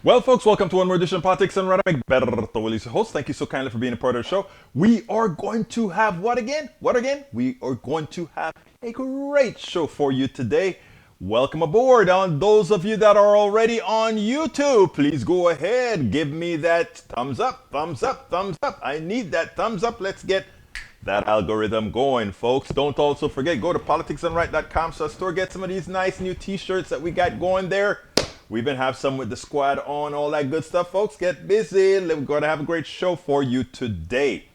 Well, folks, welcome to one more edition of Politics and Right. I'm Egberto Willis, your host. Thank you so kindly for being a part of the show. We are going to have what again? What again? We are going to have a great show for you today. Welcome aboard. On those of you that are already on YouTube, please go ahead. Give me that thumbs up, thumbs up, thumbs up. I need that thumbs up. Let's get that algorithm going, folks. Don't also forget, go to politicsandright.com/store. Get some of these nice new t-shirts that we got going there. We even have some with the squad on, all that good stuff, folks. Get busy. We're going to have a great show for you today.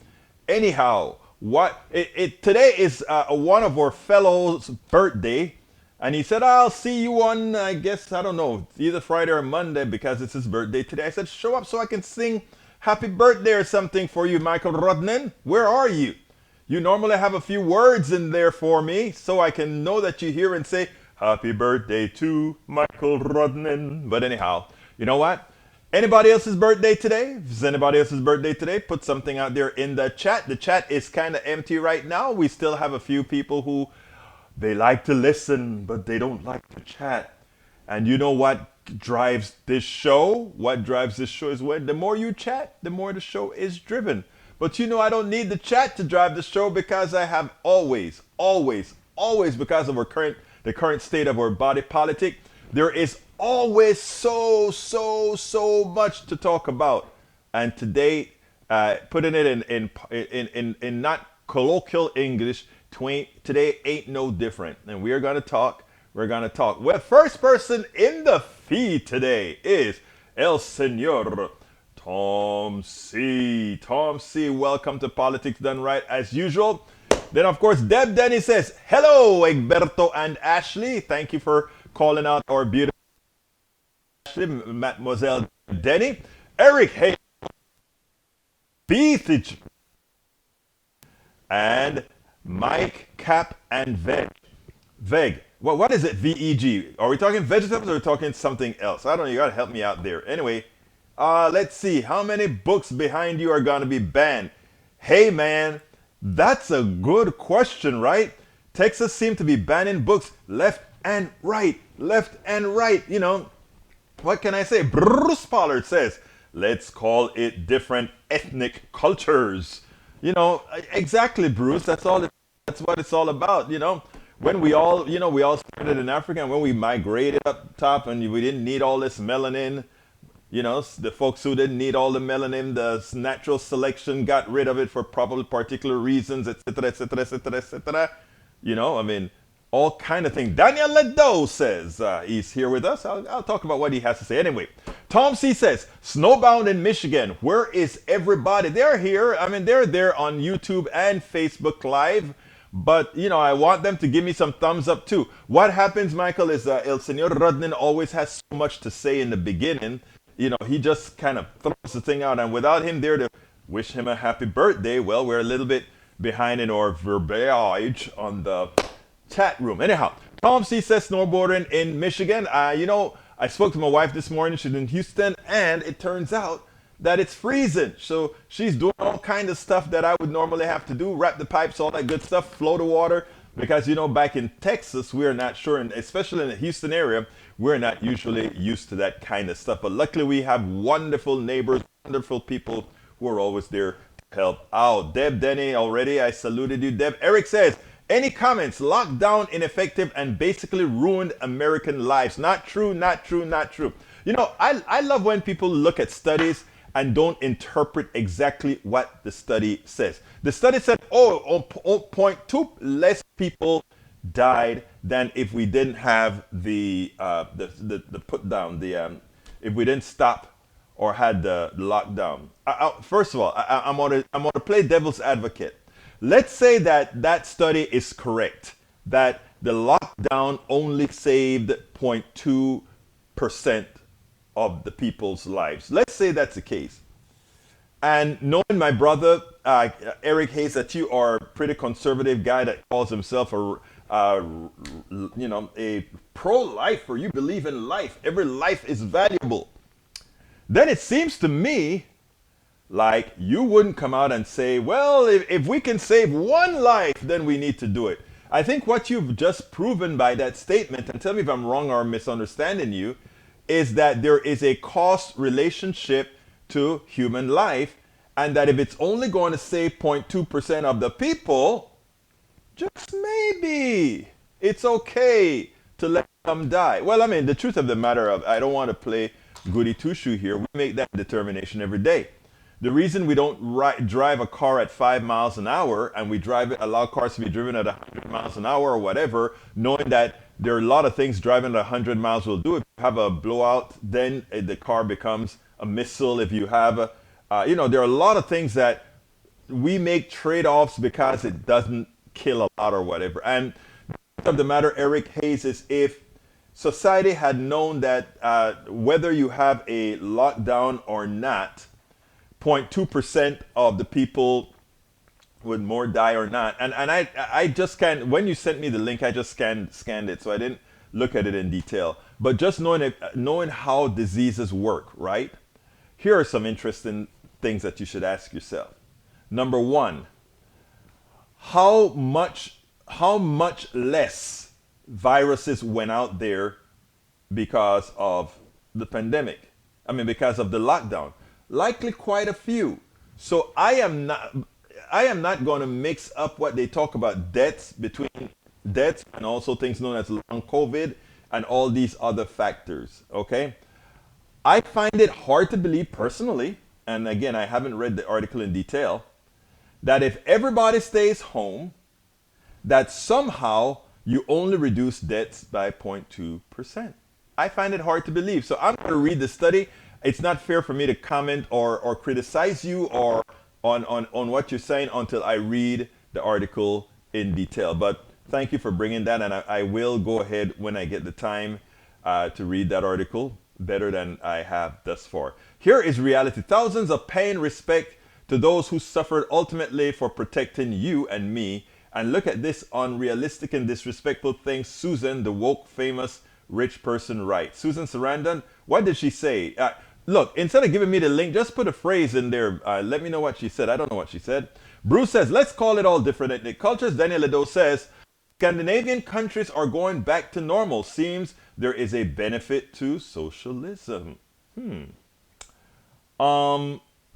Anyhow, today is one of our fellows' birthday, and he said, "I'll see you on, I guess, I don't know, either Friday or Monday because it's his birthday today." I said, "Show up so I can sing happy birthday or something for you, Michael Rodnan. Where are you? You normally have a few words in there for me so I can know that you're here and say, happy birthday to Michael Rodnan." But anyhow, you know what? Anybody else's birthday today? If it's anybody else's birthday today, put something out there in the chat. The chat is kind of empty right now. We still have a few people who they like to listen, but they don't like to chat. And you know what drives this show? What drives this show is when the more you chat, the more the show is driven. But you know I don't need the chat to drive the show because I have always, because of the current state of our body politic, there is always so much to talk about. And today, putting it in not colloquial English, today ain't no different. And we're gonna talk. Well, first person in the feed today is El Senor Tom C. Tom C, welcome to Politics Done Right as usual. Then, of course, Deb Denny says, hello, Egberto and Ashley. Thank you for calling out our beautiful Ashley, Mademoiselle Denny. Eric Hay, Beethage, and Mike Cap and Veg. Well, what is it, VEG? Are we talking vegetables or are we talking something else? I don't know. You got to help me out there. Anyway, let's see. How many books behind you are going to be banned? Hey, man. That's a good question, right? Texas seemed to be banning books left and right. You know, what can I say? Bruce Pollard says, let's call it different ethnic cultures. You know, exactly, Bruce. That's what it's all about. You know, when we all started in Africa, and when we migrated up top, and we didn't need all this melanin. You know, the folks who didn't need all the melanin, the natural selection got rid of it for probably particular reasons, etc., etc., etc., etc. You know, I mean, all kind of things. Daniel Ledo says he's here with us. I'll talk about what he has to say. Anyway, Tom C says, snowbound in Michigan. Where is everybody? They're here. I mean, they're there on YouTube and Facebook Live. But, you know, I want them to give me some thumbs up, too. What happens, Michael, is El Senor Rodnan always has so much to say in the beginning. You know, he just kind of throws the thing out, and without him there to wish him a happy birthday, well, we're a little bit behind in our verbiage on the chat room. Anyhow, Tom C says snowboarding in Michigan. You know, I spoke to my wife this morning. She's in Houston, and it turns out that it's freezing. So she's doing all kinds of stuff that I would normally have to do, wrap the pipes, all that good stuff, flow the water. Because, you know, back in Texas, we're not sure, and especially in the Houston area, we're not usually used to that kind of stuff. But luckily, we have wonderful neighbors, wonderful people who are always there to help out. Deb Denny, already, I saluted you. Deb. Eric says, any comments? Lockdown ineffective and basically ruined American lives. Not true, not true, not true. You know, I love when people look at studies and don't interpret exactly what the study says. The study said, oh, 0.2 less people died than if we didn't have the put down, if we didn't stop or had the lockdown. First of all, I'm gonna play devil's advocate. Let's say that study is correct, that the lockdown only saved 0.2% of the people's lives. Let's say that's the case. And knowing my brother, Eric Hayes, that you are a pretty conservative guy that calls himself a pro-lifer, you believe in life. Every life is valuable. Then it seems to me like you wouldn't come out and say, well, if we can save one life, then we need to do it. I think what you've just proven by that statement, and tell me if I'm wrong or misunderstanding you, is that there is a cost relationship to human life, and that if it's only going to save 0.2% of the people, just maybe it's okay to let them die. Well, I mean, the truth of the matter of, I don't want to play goody two-shoe here. We make that determination every day. The reason we don't drive a car at 5 miles an hour and we allow cars to be driven at 100 miles an hour or whatever, knowing that there are a lot of things driving at 100 miles will do. If you have a blowout, then the car becomes a missile. If you have there are a lot of things that we make trade-offs because it doesn't kill a lot or whatever. And the truth of the matter, Eric Hayes, is if society had known that whether you have a lockdown or not, 0.2% of the people would more die or not. And I just can't, when you sent me the link, I just scanned it, so I didn't look at it in detail. But just knowing how diseases work, right? Here are some interesting things that you should ask yourself. Number one, how much less viruses went out there because of the pandemic? I mean, because of the lockdown. Likely quite a few. So I am not going to mix up what they talk about between deaths and also things known as long COVID and all these other factors. Okay, I find it hard to believe personally, and again, I haven't read the article in detail, that if everybody stays home, that somehow you only reduce deaths by 0.2%. I find it hard to believe. So I'm going to read the study. It's not fair for me to comment or criticize you or on what you're saying until I read the article in detail. But thank you for bringing that, and I will go ahead when I get the time to read that article better than I have thus far. Here is reality. Thousands of paying respect to those who suffered ultimately for protecting you and me. And look at this unrealistic and disrespectful thing Susan, the woke, famous, rich person, writes. Susan Sarandon, what did she say? Look, instead of giving me the link, just put a phrase in there. Let me know what she said. I don't know what she said. Bruce says, let's call it all different ethnic cultures. Daniel Ledo says, Scandinavian countries are going back to normal. Seems there is a benefit to socialism.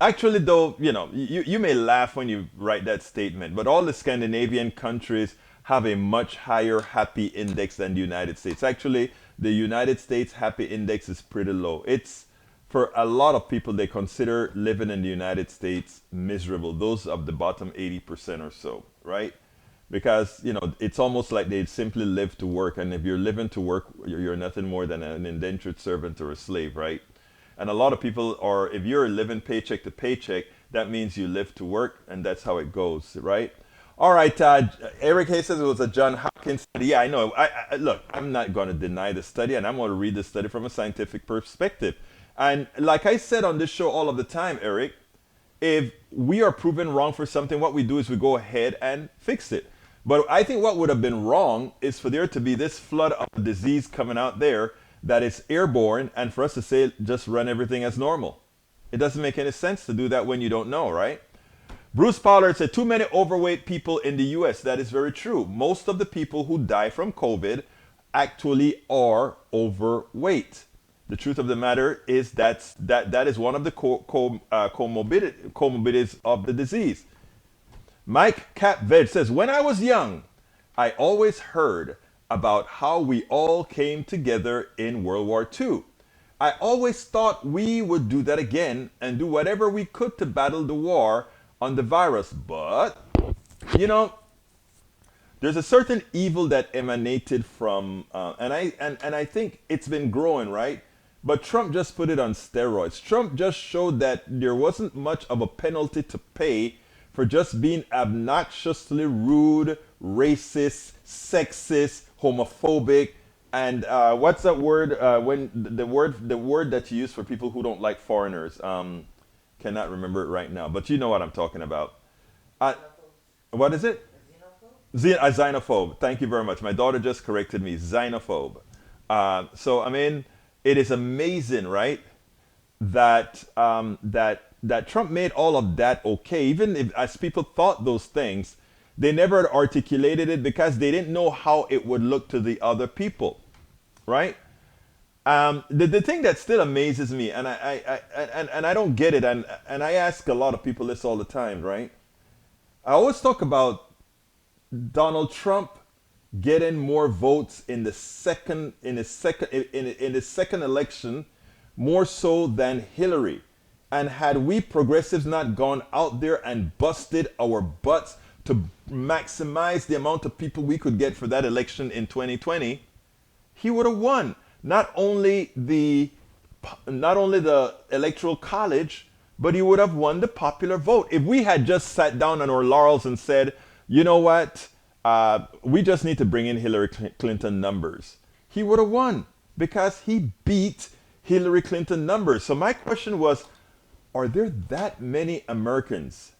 Actually, though, you may laugh when you write that statement, but all the Scandinavian countries have a much higher happy index than the United States. Actually, the United States happy index is pretty low. It's, for a lot of people, they consider living in the United States miserable. Those of the bottom 80% or so, right? Because, it's almost like they simply live to work. And if you're living to work, you're nothing more than an indentured servant or a slave, right? And a lot of people are, if you're living paycheck to paycheck, that means you live to work, and that's how it goes, right? All right, Eric Hayes says it was a John Hopkins study. Yeah, I know. Look, I'm not going to deny the study, and I'm going to read the study from a scientific perspective. And like I said on this show all of the time, Eric, if we are proven wrong for something, what we do is we go ahead and fix it. But I think what would have been wrong is for there to be this flood of disease coming out there that is airborne, and for us to say, just run everything as normal. It doesn't make any sense to do that when you don't know, right? Bruce Pollard said, too many overweight people in the U.S. That is very true. Most of the people who die from COVID actually are overweight. The truth of the matter is that is one of the comorbidities of the disease. Mike Capved says, when I was young, I always heard about how we all came together in World War II. I always thought we would do that again and do whatever we could to battle the war on the virus. But, there's a certain evil that emanated from, and I think it's been growing, right? But Trump just put it on steroids. Trump just showed that there wasn't much of a penalty to pay for just being obnoxiously rude, racist, sexist, homophobic, and what's that word? When the word that you use for people who don't like foreigners. Cannot remember it right now, but you know what I'm talking about. What is it? A xenophobe. Thank you very much. My daughter just corrected me. Xenophobe. So I mean, it is amazing, right? That Trump made all of that okay, even if as people thought those things. They never articulated it because they didn't know how it would look to the other people, right? The thing that still amazes me, and and I don't get it, and I ask a lot of people this all the time, right? I always talk about Donald Trump getting more votes in the second election more so than Hillary. And had we progressives not gone out there and busted our butts to maximize the amount of people we could get for that election in 2020, he would have won. Not only the electoral college, but he would have won the popular vote. If we had just sat down on our laurels and said, you know what, we just need to bring in Hillary Clinton numbers, he would have won because he beat Hillary Clinton numbers. So my question was, are there that many Americans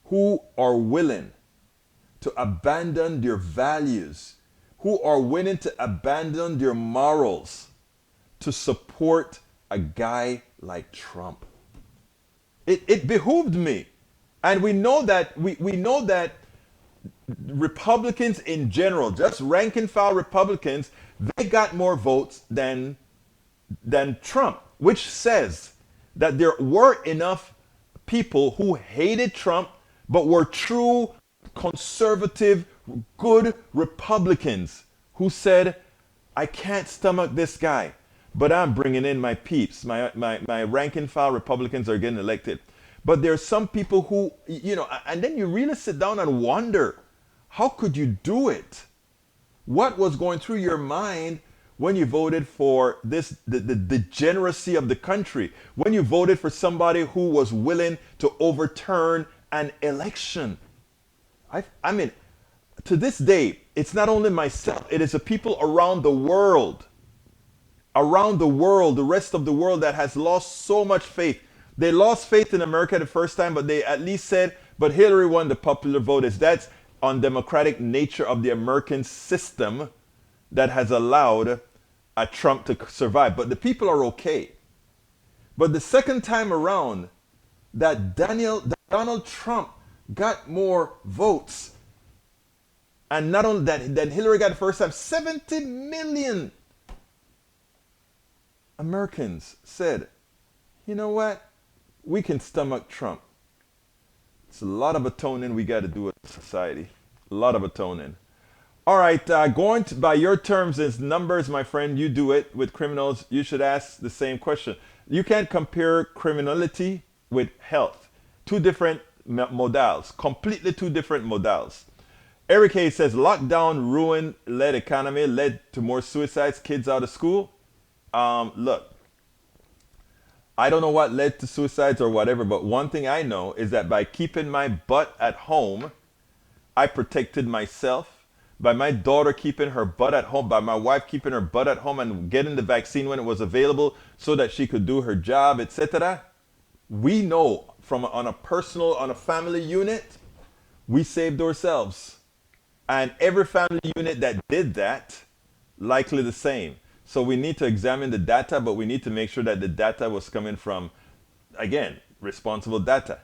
who are willing to abandon their values, who are willing to abandon their morals to support a guy like Trump? It behooved me. And we know that Republicans in general, just rank and file Republicans, they got more votes than Trump, which says that there were enough people who hated Trump but were true conservative, good Republicans who said, I can't stomach this guy, but I'm bringing in my peeps. My rank and file Republicans are getting elected. But there are some people who, and then you really sit down and wonder, how could you do it? What was going through your mind when you voted for the degeneracy of the country, when you voted for somebody who was willing to overturn an election? I mean, to this day, it's not only myself, it is the people around the world, the rest of the world that has lost so much faith. They lost faith in America the first time, but they at least said, but Hillary won the popular vote. That's undemocratic nature of the American system that has allowed a Trump to survive. But the people are okay. But the second time around, that Donald Trump got more votes. And not only that, then Hillary got the first time, 70 million Americans said, you know what? We can stomach Trump. It's a lot of atoning we got to do as a society. A lot of atoning. All right, going by your terms as numbers, my friend, you do it with criminals. You should ask the same question. You can't compare criminality with health. Two different modals, completely two different modals. Eric Hayes says, lockdown ruined led economy, led to more suicides, kids out of school. Look, I don't know what led to suicides or whatever, but one thing I know is that by keeping my butt at home, I protected myself. By my daughter keeping her butt at home, by my wife keeping her butt at home and getting the vaccine when it was available so that she could do her job, etc. We know on a family unit, we saved ourselves. And every family unit that did that, likely the same. So we need to examine the data, but we need to make sure that the data was coming from, again, responsible data.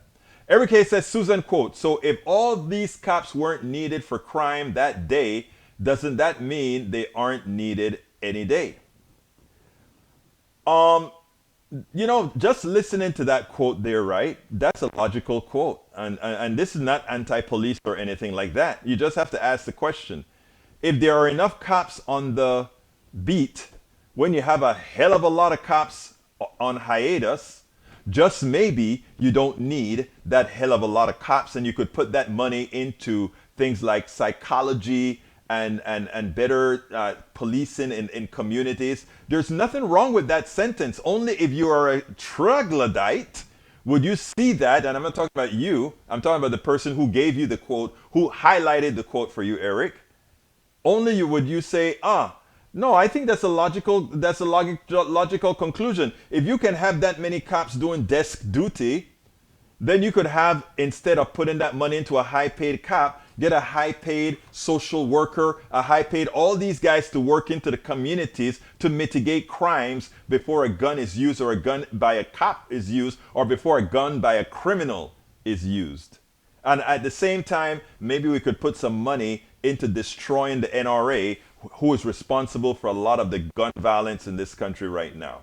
Eric Hayes says, Susan quote, so if all these cops weren't needed for crime that day, doesn't that mean they aren't needed any day? Just listening to that quote there, right? That's a logical quote. And this is not anti-police or anything like that. You just have to ask the question. If there are enough cops on the beat, when you have a hell of a lot of cops on hiatus, just maybe you don't need that hell of a lot of cops, and you could put that money into things like psychology and better policing in communities. There's nothing wrong with that sentence. Only if you are a troglodyte would you see that, and I'm not talking about you, I'm talking about the person who gave you the quote, who highlighted the quote for you, Eric. Only you would you say, no, I think that's a logical conclusion. If you can have that many cops doing desk duty, then you could have, instead of putting that money into a high-paid cop, get a high-paid social worker, a high-paid, all these guys to work into the communities to mitigate crimes before a gun is used, or a gun by a cop is used, or before a gun by a criminal is used. And at the same time, maybe we could put some money into destroying the NRA, who is responsible for a lot of the gun violence in this country right now.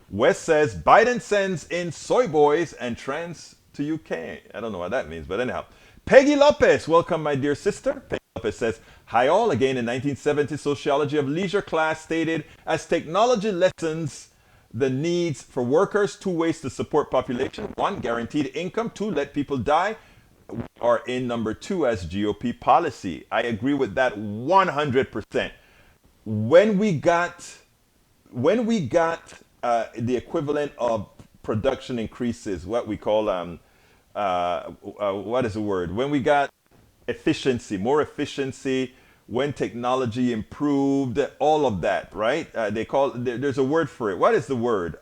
West says Biden sends in soy boys and trans to UK. I don't know what that means, but anyhow. Peggy Lopez, welcome my dear sister. Peggy Lopez says, hi all, again in 1970, sociology of leisure class stated as technology lessens the needs for workers, two ways to support population. One, guaranteed income. Two, let people die. We are in number two as GOP policy. I agree with that 100%. When we got the equivalent of production increases, what we call what is the word? When we got efficiency, more efficiency, when technology improved, all of that, right? There's a word for it. What is the word?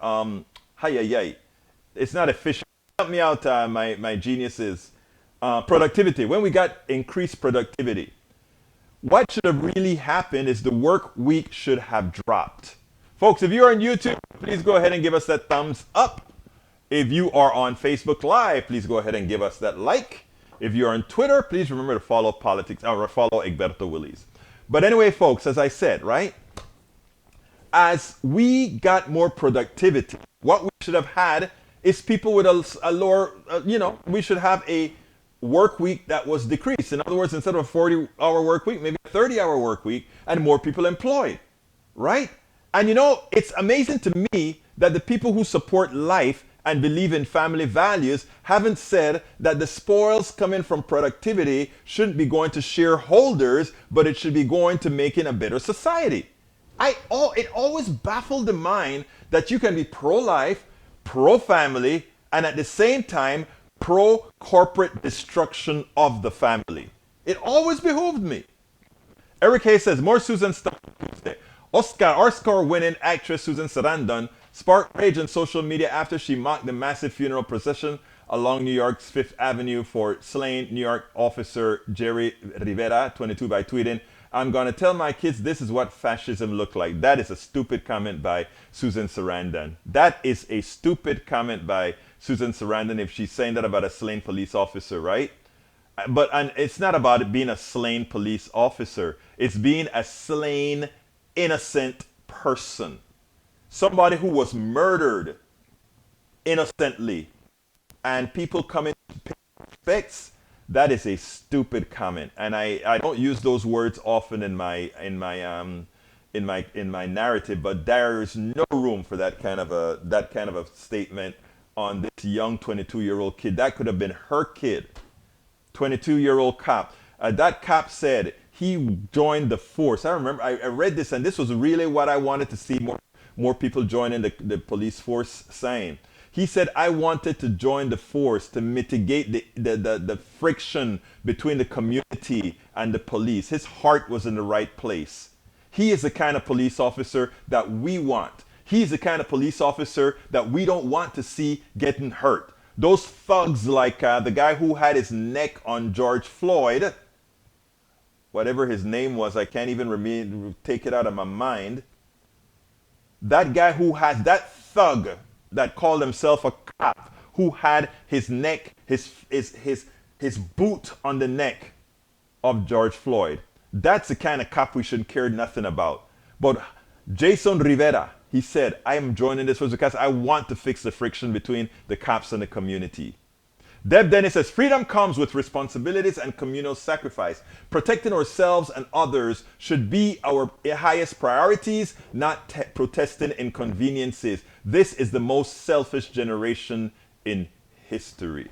It's not efficient. Help me out, my geniuses. Productivity. When we got increased productivity, what should have really happened is the work week should have dropped. Folks, if you're on YouTube, please go ahead and give us that thumbs up. If you are on Facebook Live, please go ahead and give us that like. If you're on Twitter, please remember to follow politics or follow Egberto Willies. But anyway, folks, as I said, right? As we got more productivity, what we should have had is people with a lower, we should have a work week that was decreased. In other words, instead of a 40-hour work week, maybe a 30-hour work week and more people employed, right? And it's amazing to me that the people who support life and believe in family values haven't said that the spoils coming from productivity shouldn't be going to shareholders, but it should be going to making a better society. It always baffled the mind that you can be pro-life, pro-family, and at the same time pro-corporate destruction of the family. It always behooved me. Eric Hayes says, more Susan stuff Tuesday. Oscar-winning actress Susan Sarandon sparked rage on social media after she mocked the massive funeral procession along New York's Fifth Avenue for slain New York officer Jerry Rivera, 22, by tweeting, I'm going to tell my kids this is what fascism looked like. That is a stupid comment by Susan Sarandon. That is a stupid comment by Susan Sarandon if she's saying that about a slain police officer, right? And it's not about it being a slain police officer. It's being a slain innocent person. Somebody who was murdered innocently and people coming to pay respects. That is a stupid comment, and I don't use those words often in my narrative, but there is no room for that kind of a statement on this young 22-year-old kid. That could have been her kid. 22-year-old cop. That cop said he joined the force. I remember I read this, and this was really what I wanted to see more people joining the police force saying. He said, I wanted to join the force to mitigate the friction between the community and the police. His heart was in the right place. He is the kind of police officer that we want. He's the kind of police officer that we don't want to see getting hurt. Those thugs like the guy who had his neck on George Floyd, whatever his name was, I can't even take it out of my mind. That guy who has that thug that called himself a cop, who had his neck, his boot on the neck of George Floyd. That's the kind of cop we should care nothing about. But Jason Rivera, he said, I am joining this force because I want to fix the friction between the cops and the community. Deb Dennis says, freedom comes with responsibilities and communal sacrifice. Protecting ourselves and others should be our highest priorities, not protesting inconveniences. This is the most selfish generation in history.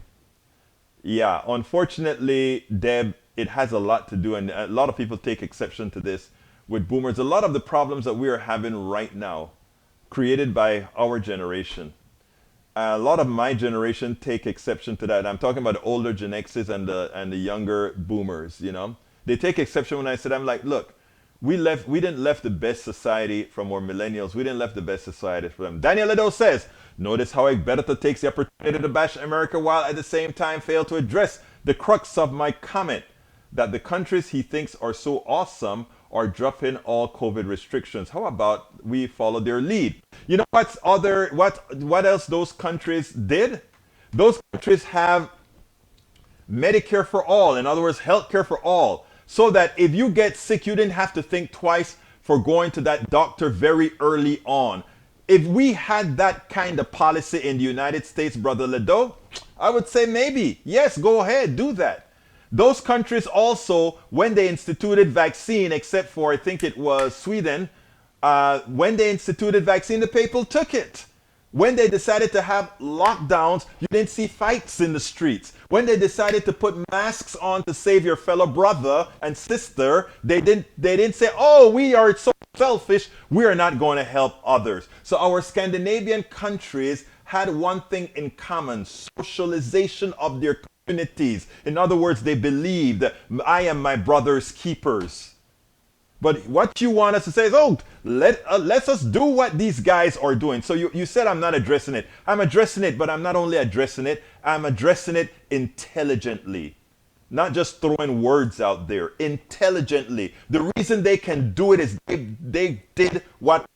Yeah, unfortunately, Deb, it has a lot to do, and a lot of people take exception to this with boomers. A lot of the problems that we are having right now, created by our generation. A lot of my generation take exception to that. I'm talking about the older Gen X's and the younger boomers, They take exception when I said, I'm like, look, we didn't left the best society from our millennials. We didn't left the best society from them. Daniel Edo says, notice how Egberto takes the opportunity to bash America while at the same time fail to address the crux of my comment, that the countries he thinks are so awesome are dropping all COVID restrictions. How about we follow their lead? You know what else those countries did? Those countries have Medicare for all. In other words, healthcare for all. so that if you get sick, you didn't have to think twice for going to that doctor very early on. If we had that kind of policy in the United States, Brother Ledo, I would say maybe, yes, go ahead, do that. Those countries also, when they instituted vaccine, except for I think it was Sweden, when they instituted vaccine, the people took it. When they decided to have lockdowns, you didn't see fights in the streets. When they decided to put masks on to save your fellow brother and sister, they didn't say, oh, we are so selfish, we are not going to help others. So our Scandinavian countries had one thing in common: socialization of their communities. In other words, they believed that I am my brother's keepers. But what you want us to say is, oh, let us do what these guys are doing. So you said I'm not addressing it. I'm addressing it, but I'm not only addressing it, I'm addressing it intelligently. Not just throwing words out there, intelligently. The reason they can do it is they did what,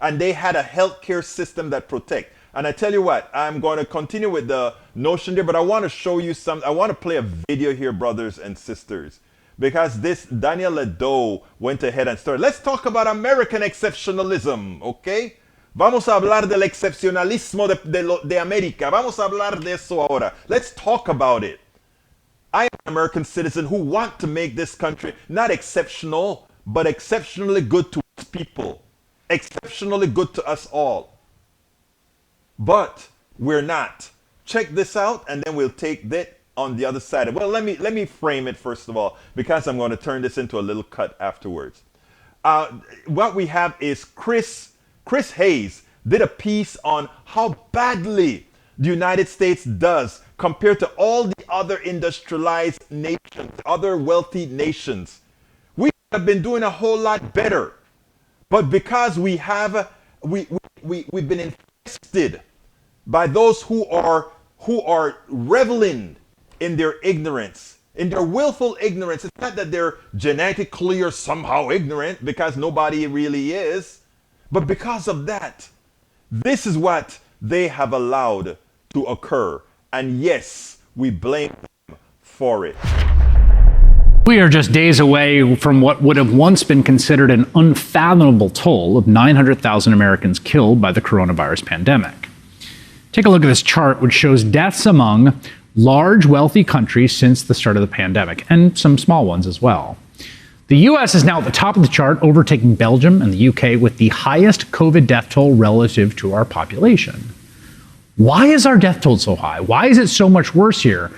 and they had a healthcare system that protect. And I tell you what, I'm going to continue with the notion there, but I want to show you I want to play a video here, brothers and sisters. Because this Daniel Ledo went ahead and started. Let's talk about American exceptionalism, okay? Vamos a hablar del excepcionalismo de América. Vamos a hablar de eso ahora. Let's talk about it. I am an American citizen who want to make this country not exceptional, but exceptionally good to its people. Exceptionally good to us all. But we're not. Check this out, and then we'll take that on the other side. Well, let me frame it first of all, because I'm going to turn this into a little cut afterwards. What we have is Chris Hayes did a piece on how badly the United States does compared to all the other industrialized nations, other wealthy nations. We have been doing a whole lot better, but because we've been infested by those who are reveling in their ignorance, in their willful ignorance. It's not that they're genetically or somehow ignorant, because nobody really is, but because of that, this is what they have allowed to occur. And yes, we blame them for it. We are just days away from what would have once been considered an unfathomable toll of 900,000 Americans killed by the coronavirus pandemic. Take a look at this chart, which shows deaths among large, wealthy countries since the start of the pandemic, and some small ones as well. The U.S. is now at the top of the chart, overtaking Belgium and the U.K. with the highest COVID death toll relative to our population. Why is our death toll so high? Why is it so much worse here?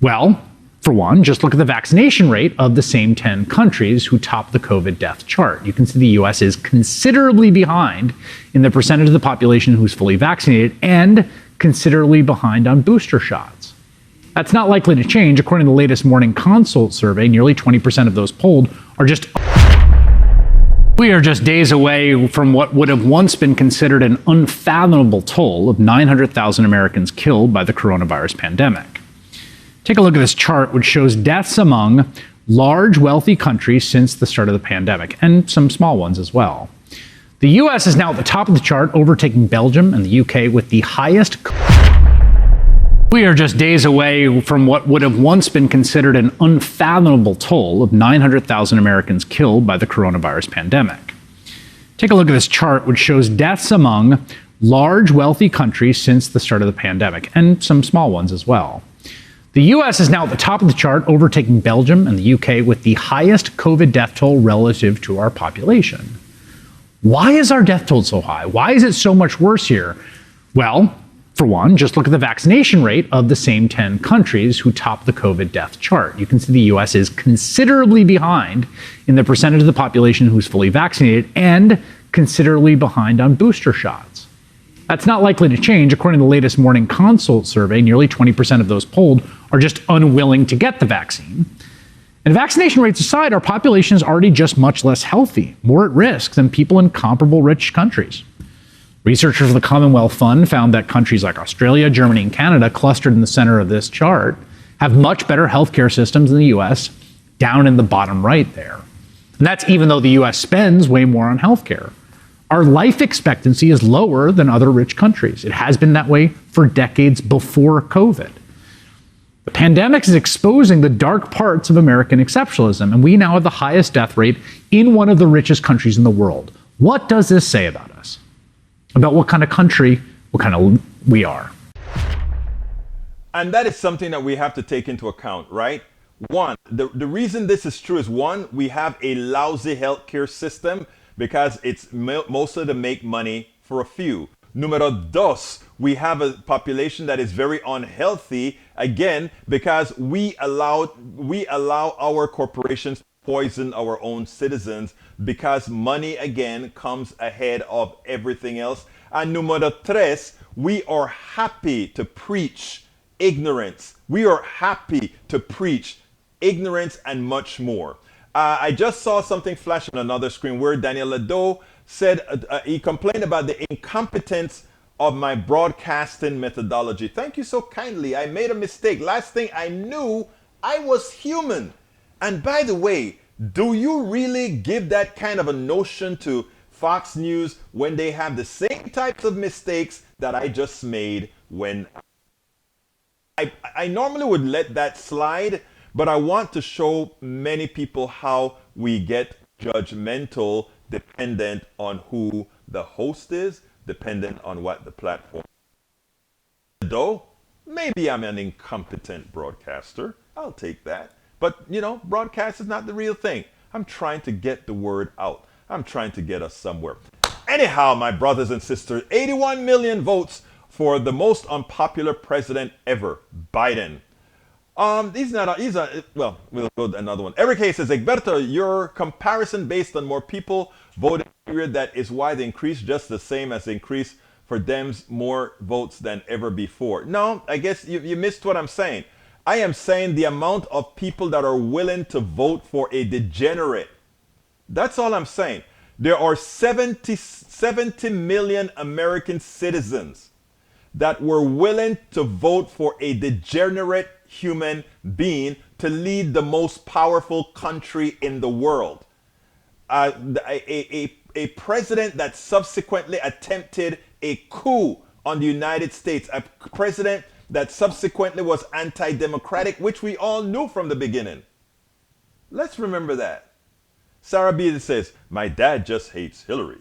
Well, for one, just look at the vaccination rate of the same 10 countries who top the COVID death chart. You can see the U.S. is considerably behind in the percentage of the population who's fully vaccinated, and considerably behind on booster shots. That's not likely to change. According to the latest Morning Consult survey, nearly 20% of those polled are just... We are just days away from what would have once been considered an unfathomable toll of 900,000 Americans killed by the coronavirus pandemic. Take a look at this chart, which shows deaths among large, wealthy countries since the start of the pandemic, and some small ones as well. The U.S. is now at the top of the chart, overtaking Belgium and the U.K. with the highest... We are just days away from what would have once been considered an unfathomable toll of 900,000 Americans killed by the coronavirus pandemic. Take a look at this chart, which shows deaths among large, wealthy countries since the start of the pandemic, and some small ones as well. The U.S. is now at the top of the chart, overtaking Belgium and the U.K. with the highest COVID death toll relative to our population. Why is our death toll so high? Why is it so much worse here? Well, for one, just look at the vaccination rate of the same 10 countries who top the COVID death chart. You can see the U.S. is considerably behind in the percentage of the population who's fully vaccinated, and considerably behind on booster shots. That's not likely to change. According to the latest Morning Consult survey, nearly 20% of those polled are just unwilling to get the vaccine. And vaccination rates aside, our population is already just much less healthy, more at risk than people in comparable rich countries. Researchers of the Commonwealth Fund found that countries like Australia, Germany, and Canada, clustered in the center of this chart, have much better healthcare systems than the U.S., down in the bottom right there. And that's even though the U.S. spends way more on healthcare. Our life expectancy is lower than other rich countries. It has been that way for decades before COVID. The pandemic is exposing the dark parts of American exceptionalism, and we now have the highest death rate in one of the richest countries in the world. What does this say about us? About what kind of country, what kind of we are? And that is something that we have to take into account, right? One, the reason this is true is one, we have a lousy healthcare system because it's mostly to make money for a few. Numero dos, we have a population that is very unhealthy, again, because we allow our corporations to poison our own citizens because money, again, comes ahead of everything else. And numero tres, we are happy to preach ignorance. We are happy to preach ignorance and much more. I just saw something flash on another screen where Daniel Lado said he complained about the incompetence of my broadcasting methodology. Thank you so kindly. I made a mistake. Last thing I knew, I was human. And by the way, do you really give that kind of a notion to Fox News when they have the same types of mistakes that I just made when I normally would let that slide, but I want to show many people how we get judgmental dependent on who the host is, dependent on what the platform is. Though, maybe I'm an incompetent broadcaster. I'll take that. But, you know, broadcast is not the real thing. I'm trying to get the word out. I'm trying to get us somewhere. Anyhow, my brothers and sisters, 81 million votes for the most unpopular president ever, Biden. Well, we'll go to another one. Eric Hayes says, Egberto, your comparison based on more people voted period, that is why the increase just the same as the increase for Dems, more votes than ever before. No, I guess you missed what I'm saying. I am saying the amount of people that are willing to vote for a degenerate. That's all I'm saying. There are 70 million American citizens that were willing to vote for a degenerate human being to lead the most powerful country in the world. A president that subsequently attempted a coup on the United States, a president that subsequently was anti-democratic, which we all knew from the beginning. Let's remember that. Sarah B says, my dad just hates Hillary.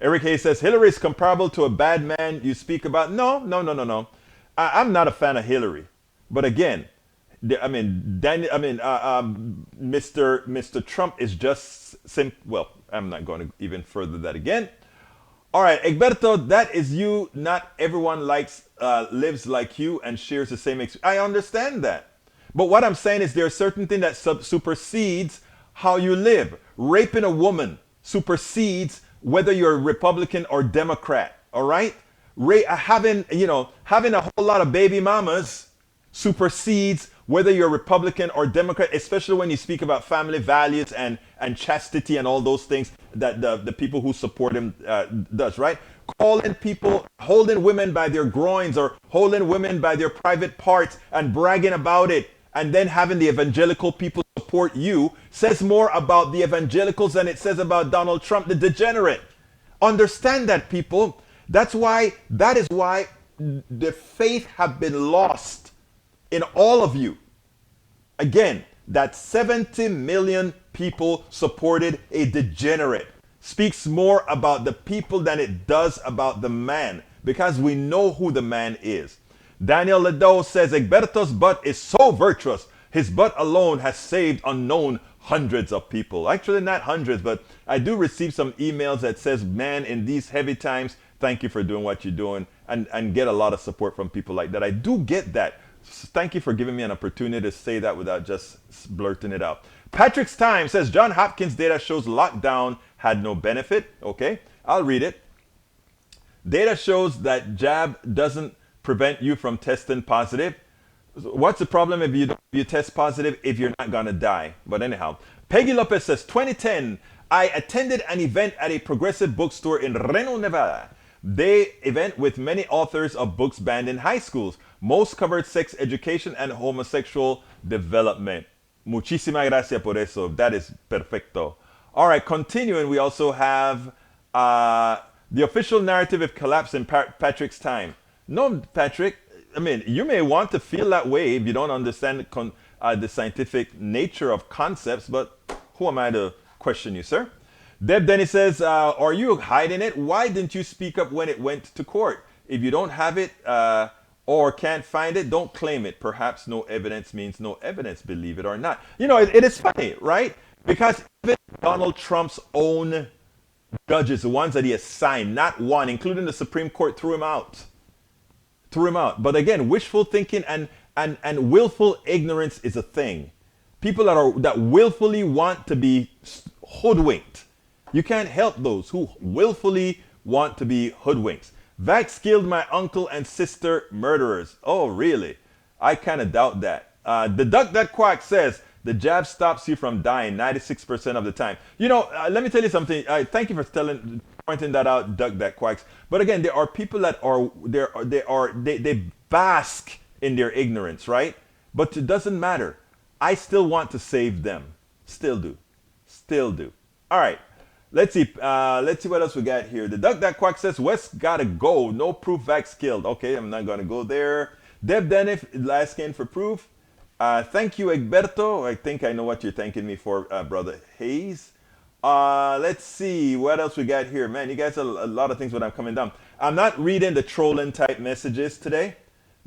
Eric Hayes says, Hillary is comparable to a bad man you speak about. No. I'm not a fan of Hillary. But again, Mr. Trump is just well, I'm not going to even further that again. All right, Egberto, that is you. Not everyone lives like you and shares the same experience. I understand that. But what I'm saying is there are certain things that supersedes how you live. Raping a woman supersedes whether you're Republican or Democrat. All right? Having a whole lot of baby mamas supersedes whether you're Republican or Democrat, especially when you speak about family values and chastity and all those things that the people who support him does, right? Holding women by their groins or holding women by their private parts and bragging about it, and then having the evangelical people support you says more about the evangelicals than it says about Donald Trump, the degenerate. Understand that, people. That is why the faith have been lost in all of you. Again, that 70 million people supported a degenerate speaks more about the people than it does about the man, because we know who the man is. Daniel Lado says, Egberto's butt is so virtuous. His butt alone has saved unknown hundreds of people. Actually, not hundreds, but I do receive some emails that says, man, in these heavy times, thank you for doing what you're doing, and get a lot of support from people like that. I do get that. Thank you for giving me an opportunity to say that without just blurting it out. Patrick's Time says, John Hopkins data shows lockdown had no benefit. Okay, I'll read it. Data shows that jab doesn't prevent you from testing positive. What's the problem if you test positive if you're not gonna die? But anyhow, Peggy Lopez says, 2010, I attended an event at a progressive bookstore in Reno, Nevada. They event with many authors of books banned in high schools. Most covered sex education and homosexual development. Muchísimas gracias por eso. That is perfecto. All right, continuing, we also have the official narrative of collapse in Patrick's Time. No, Patrick, I mean, you may want to feel that way if you don't understand the scientific nature of concepts, but who am I to question you, sir? Deb Denny says, are you hiding it? Why didn't you speak up when it went to court? If you don't have it or can't find it, don't claim it. Perhaps no evidence means no evidence, believe it or not. You know, it is funny, right? Because even Donald Trump's own judges, the ones that he assigned, not one, including the Supreme Court, threw him out. Threw him out. But again, wishful thinking and willful ignorance is a thing. People that willfully want to be hoodwinked. You can't help those who willfully want to be hoodwinked. Vax killed my uncle and sister murderers. Oh, really? I kind of doubt that. The duck that quack says the jab stops you from dying 96% of the time. You know, let me tell you something. Thank you for pointing that out, duck that quacks. But again, there are people that they bask in their ignorance, right? But it doesn't matter. I still want to save them. Still do. Still do. All right. Let's see what else we got here. The duck that quack says West gotta go. No proof Vax killed. Okay, I'm not gonna go there. Deb Denif, last scan for proof. Thank you, Egberto. I think I know what you're thanking me for, brother Hayes. Let's see what else we got here. Man, you guys have a lot of things when I'm coming down. I'm not reading the trolling type messages today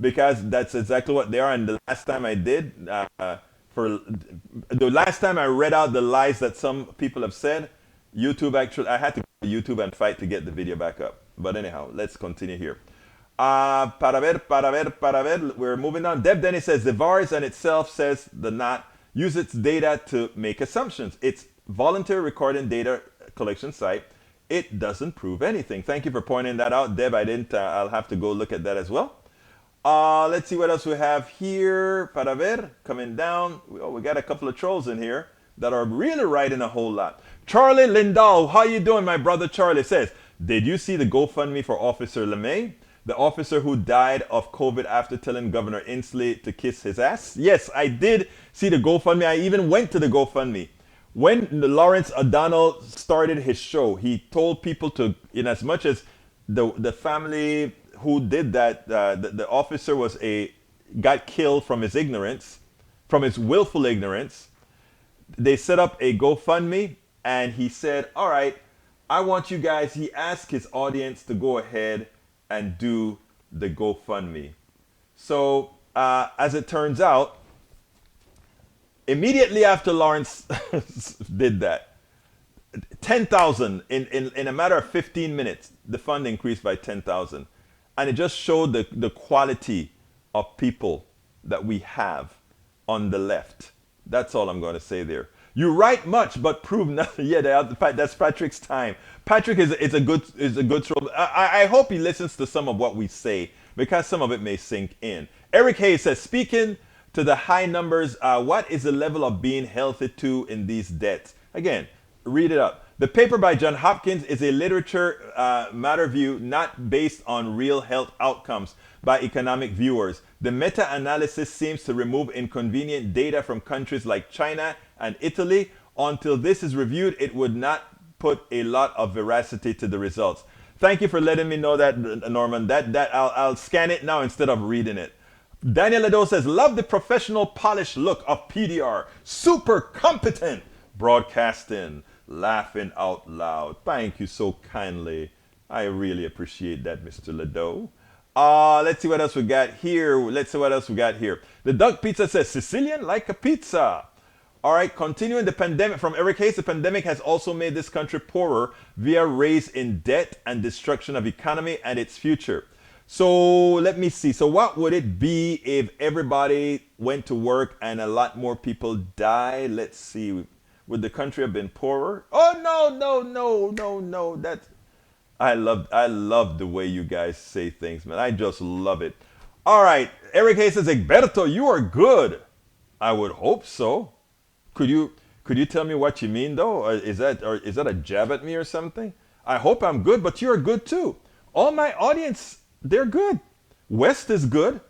because that's exactly what they are. And the last time I did, for the last time I read out the lies that some people have said, YouTube actually, I had to go to YouTube and fight to get the video back up. But anyhow, let's continue here. Para ver, we're moving on. Deb Denny says the virus in itself says the not use its data to make assumptions. It's voluntary recording data collection site. It doesn't prove anything. Thank you for pointing that out, Deb. I didn't. I'll have to go look at that as well. Let's see what else we have here. Para ver, coming down. We got a couple of trolls in here that are really writing a whole lot. Charlie Lindahl, how you doing, my brother Charlie? Says, did you see the GoFundMe for Officer LeMay? The officer who died of COVID after telling Governor Inslee to kiss his ass? Yes, I did see the GoFundMe. I even went to the GoFundMe. When Lawrence O'Donnell started his show, he told people to, in as much as the family who did that, the officer got killed from his ignorance, from his willful ignorance. They set up a GoFundMe, and he said, all right, I want you guys, he asked his audience to go ahead and do the GoFundMe. So, as it turns out, immediately after Lawrence did that, 10,000, in a matter of 15 minutes, the fund increased by 10,000. And it just showed the quality of people that we have on the left. That's all I'm going to say there. You write much, but prove nothing. Yeah, that's Patrick's time. Patrick is a good troll. I hope he listens to some of what we say because some of it may sink in. Eric Hayes says, speaking to the high numbers, what is the level of being healthy to in these debts? Again, read it up. The paper by John Hopkins is a literature matter view not based on real health outcomes by economic viewers. The meta-analysis seems to remove inconvenient data from countries like China and Italy. Until this is reviewed, it would not put a lot of veracity to the results. Thank you for letting me know that, Norman. I'll scan it now instead of reading it. Daniel Lado says, love the professional polished look of PDR. Super competent broadcasting. Laughing out loud. Thank you so kindly. I really appreciate that, Mr. Lado. Let's see what else we got here. The Duck Pizza says, Sicilian like a pizza. All right, continuing the pandemic. From every case, the pandemic has also made this country poorer via raise in debt and destruction of economy and its future. So let me see. So what would it be if everybody went to work and a lot more people died? Let's see. Would the country have been poorer? Oh, no. I love the way you guys say things, man. I just love it. All right. Eric Hayes says, Egberto, you are good. I would hope so. Could you tell me what you mean, though? Or is that a jab at me or something? I hope I'm good, but you're good, too. All my audience, they're good. West is good.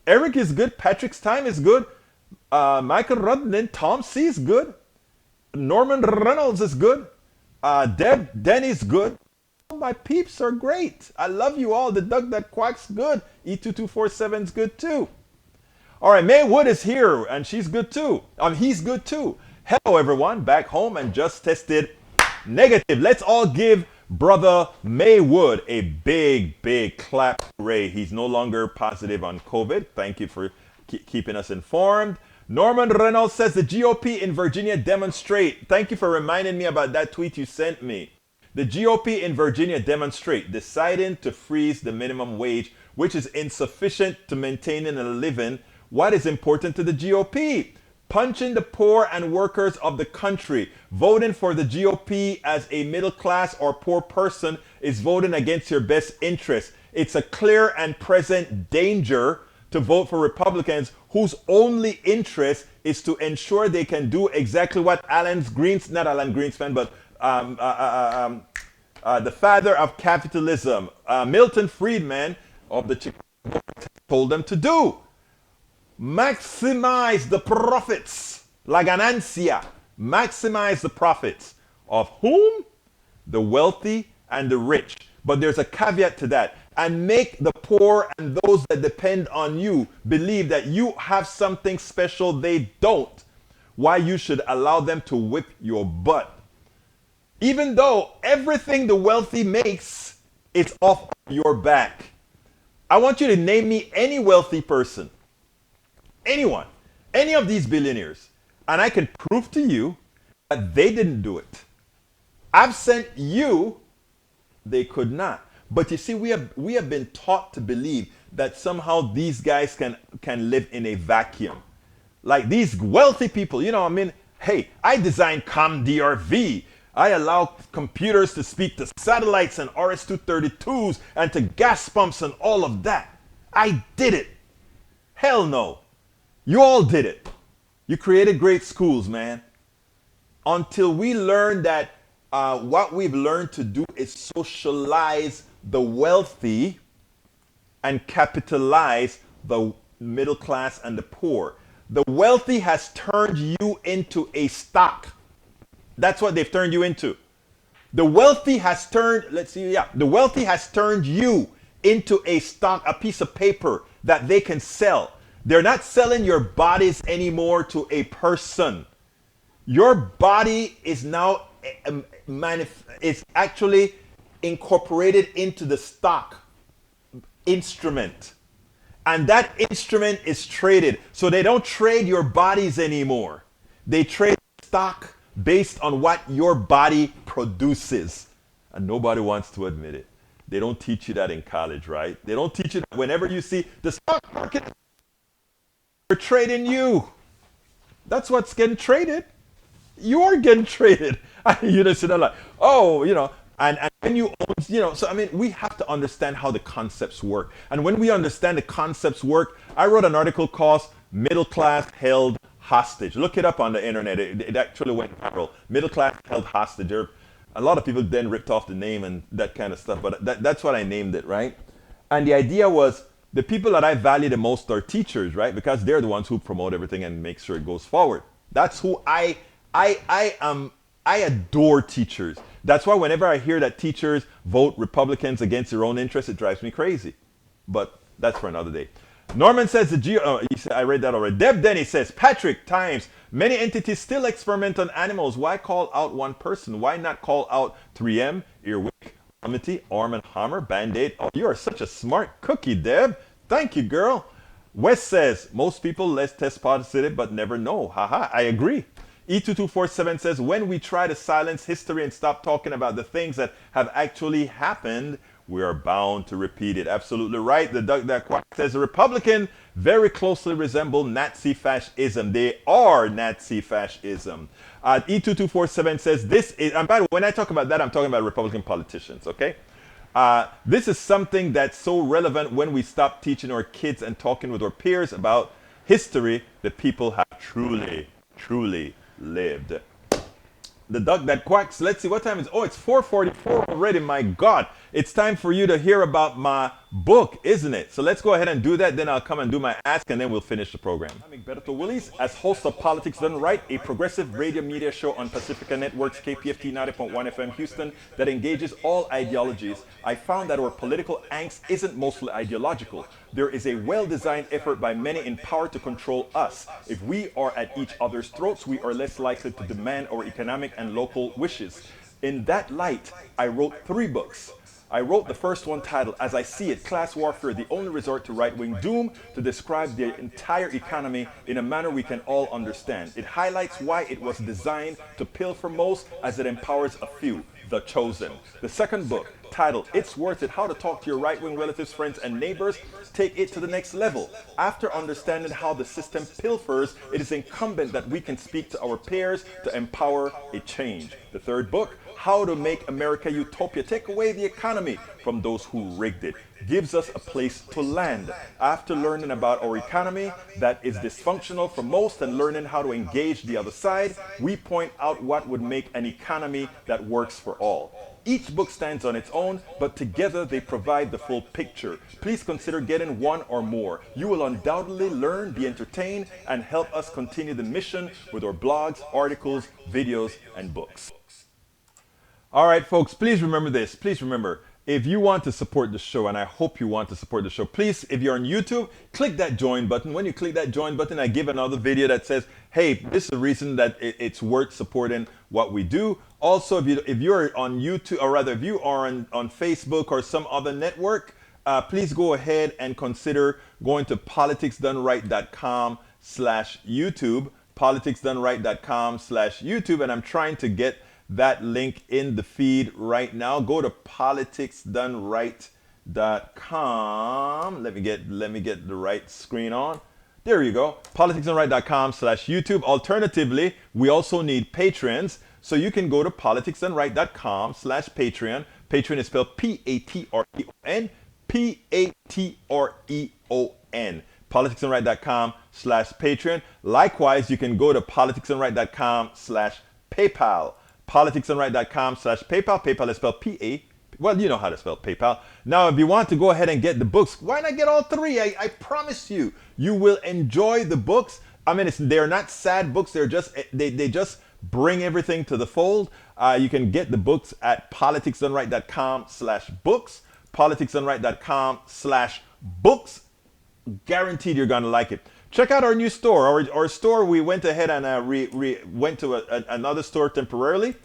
Eric is good. Patrick's time is good. Michael Rudden, Tom C is good. Norman Reynolds is good. Deb Denny's good. my peeps are great. I love you all. The duck that quacks good. E2247's good too. All right, May Wood is here, and she's good too. He's good too. Hello, everyone, back home and just tested negative. Let's all give brother May Wood a big, big clap. Hooray. He's no longer positive on COVID. Thank you for keeping us informed. Norman Reynolds says the GOP in Virginia demonstrate. Thank you for reminding me about that tweet you sent me. The GOP in Virginia demonstrate deciding to freeze the minimum wage, which is insufficient to maintaining a living. What is important to the GOP? Punching the poor and workers of the country. Voting for the GOP as a middle class or poor person is voting against your best interest. It's a clear and present danger to vote for Republicans whose only interest is to ensure they can do exactly what not Alan Greenspan, but the father of capitalism, Milton Friedman of the Chicago told them to do. Maximize the profits, la ganancia. Maximize the profits of whom? The wealthy and the rich. But there's a caveat to that. And make the poor and those that depend on you believe that you have something special they don't. Why you should allow them to whip your butt. Even though everything the wealthy makes, it's off your back. I want you to name me any wealthy person. Anyone, any of these billionaires, and I can prove to you that they didn't do it. I've sent you, they could not. But you see, we have been taught to believe that somehow these guys can live in a vacuum. Like these wealthy people, hey, I designed ComDRV. I allow computers to speak to satellites and RS-232s and to gas pumps and all of that. I did it. Hell no. You all did it. You created great schools, man. Until we learn that what we've learned to do is socialize the wealthy and capitalize the middle class and the poor. The wealthy has turned you into a stock. That's what they've turned you into. The wealthy has turned, the wealthy has turned you into a stock, a piece of paper that they can sell. They're not selling your bodies anymore to a person. Your body is now is actually incorporated into the stock instrument. And that instrument is traded. So they don't trade your bodies anymore. They trade stock based on what your body produces. And nobody wants to admit it. They don't teach you that in college, right? They don't teach you that whenever you see the stock market. They're trading you. That's what's getting traded. You are getting traded. You just sit there like, and when you own, so I mean, we have to understand how the concepts work. And when we understand the concepts work, I wrote an article called Middle Class Held Hostage. Look it up on the internet. It actually went viral. Middle Class Held Hostage. A lot of people then ripped off the name and that kind of stuff, but that's what I named it, right? And the idea was, the people that I value the most are teachers, right? Because they're the ones who promote everything and make sure it goes forward. That's who I adore teachers. That's why whenever I hear that teachers vote Republicans against their own interests, it drives me crazy. But that's for another day. Norman says I read that already. Deb Denny says, Patrick Times, many entities still experiment on animals. Why call out one person? Why not call out 3M, Earwick, Amity, Arm & Hammer, Band-Aid? Oh, you are such a smart cookie, Deb. Thank you, girl. Wes says, most people let's test positive but never know. Haha, I agree. E2247 says, when we try to silence history and stop talking about the things that have actually happened, we are bound to repeat it. Absolutely right. The duck that quack says, a Republican very closely resemble Nazi fascism. They are Nazi fascism. E2247 says, this is, and by the way, when I talk about that, I'm talking about Republican politicians, okay? This is something that's so relevant when we stop teaching our kids and talking with our peers about history that people have truly, truly lived. The duck that quacks, let's see, what time is it? Oh, it's 4:44 already, my God. it's time for you to hear about my book, isn't it? So let's go ahead and do that. Then I'll come and do my ask, and then we'll finish the program. I'm Egberto Willis, as host of Politics Done Right, a progressive radio media show on Pacifica Network's KPFT 90.1 FM Houston that engages all ideologies. I found that our political angst isn't mostly ideological. There is a well-designed effort by many in power to control us. If we are at each other's throats, we are less likely to demand our economic and local wishes. In that light, I wrote 3 books. I wrote the first one titled, As I See It, Class Warfare, the Only Resort to Right-Wing Doom, to describe the entire economy in a manner we can all understand. It highlights why it was designed to pilfer most as it empowers a few, the chosen. The second book, titled, It's Worth It, How to Talk to Your Right-Wing Relatives, Friends, and Neighbors, take it to the next level. After understanding how the system pilfers, it is incumbent that we can speak to our peers to empower a change. The third book, How to Make America Utopia, Take Away the Economy from Those Who Rigged It, gives us a place to land. After learning about our economy that is dysfunctional for most and learning how to engage the other side, we point out what would make an economy that works for all. Each book stands on its own, but together they provide the full picture. Please consider getting one or more. You will undoubtedly learn, be entertained, and help us continue the mission with our blogs, articles, videos, and books. All right, folks, please remember this. Please remember, if you want to support the show, and I hope you want to support the show, please, if you're on YouTube, click that join button. When you click that join button, I give another video that says, hey, this is the reason that it's worth supporting what we do. Also, if you're on YouTube, or rather, if you are on Facebook or some other network, please go ahead and consider going to politicsdoneright.com/YouTube, politicsdoneright.com/YouTube, and I'm trying to get that link in the feed right now. Go to politicsdoneright.com. Let me get the right screen on. There you go. politicsdoneright.com/YouTube. Alternatively, we also need patrons. So you can go to politicsdoneright.com/Patreon. Patreon is spelled Patreon. Patreon. politicsdoneright.com/Patreon. Likewise, you can go to politicsdoneright.com/PayPal. politicsdoneright.com/PayPal. PayPal is spelled P-A. Well, you know how to spell PayPal. Now, if you want to go ahead and get the books, why not get all 3? I promise you, you will enjoy the books. I mean, they're not sad books. They're just they just bring everything to the fold. You can get the books at politicsdoneright.com/books. politicsdoneright.com/books. Guaranteed you're gonna like it. Check out our new store. Our store, we went ahead and went to another store temporarily.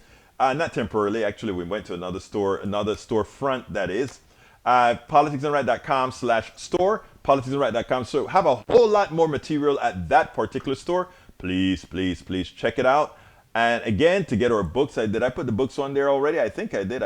Not temporarily, actually, we went to another storefront, that is. politicsdoneright.com/store, politicsdoneright.com. So have a whole lot more material at that particular store. Please, please, please check it out. And again, to get our books, did I put the books on there already? I think I did.